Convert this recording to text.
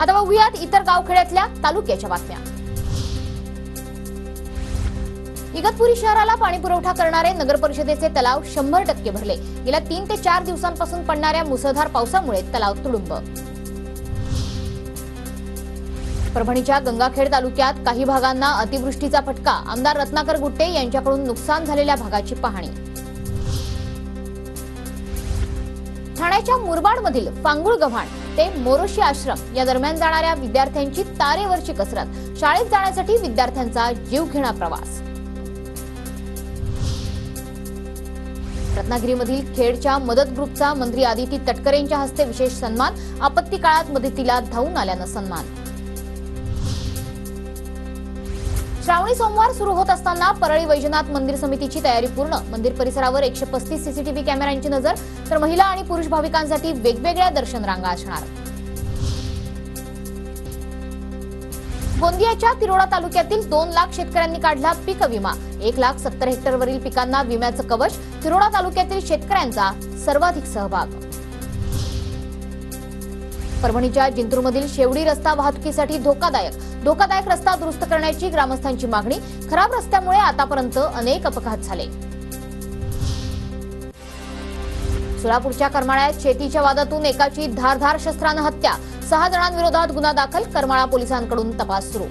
आता बघूयात इतर गावखेड्यातल्या तालुक्याच्या बातम्या। इगतपुरी शहराला पाणी पुरवठा करणारे नगर परिषदेचे तलाव 100% भरले। गेल्या 3 ते 4 दिवसांपासून पडणाऱ्या मुसळधार पावसामुळे तलाव तुडुंब। परभणीच्या गंगाखेड तालुक्यात काही भागांना अतिवृष्टीचा फटका। आमदार रत्नाकर गुट्टे यांच्याकडून नुकसान झालेल्या भागाची पाहणी। ठाण्याच्या मुरबाडमधील फांगुळ गव्हाण ते मोरोशी आश्रम या दरम्यान जाणाऱ्या विद्यार्थ्यांची तारेवरची कसरत। शाळेत जाण्यासाठी विद्यार्थ्यांचा जीवघेणा प्रवास। रत्नागिरीमधील खेडच्या मदत ग्रुपचा मंत्री आदिती तटकरेंच्या हस्ते विशेष सन्मान। आपत्ती काळात मदतीला धावून आल्यानं सन्मान। श्रावणी सोमवार सुरू होत असताना परळी वैजनाथ मंदिर समितीची तयारी पूर्ण। मंदिर परिसरावर 135 सीसीटीव्ही कॅमेऱ्यांची नजर, तर महिला आणि पुरुष भाविकांसाठी वेगवेगळ्या दर्शन रांगा असणार। गोंदियाच्या तिरोडा तालुक्यातील 2 लाख शेतकऱ्यांनी काढला पीक विमा। 1,70,000 हेक्टरवरील पिकांना विम्याचं कवच। तिरोडा तालुक्यातील शेतकऱ्यांचा सर्वाधिक सहभाग। परभणीच्या जिंतूरमधील शेवडी रस्ता वाहतुकीसाठी धोकादायक रस्ता दुरुस्त करण्याची ग्रामस्थांची मागणी। खराब रस्त्यामुळे आतापर्यंत अनेक अपघात झाले। सोलापूरच्या करमाळ्यात शेतीच्या वादातून एकाची धारदार शस्त्रानं हत्या। 6 जणांविरोधात गुन्हा दाखल। करमाळा पोलिसांकडून तपास सुरू।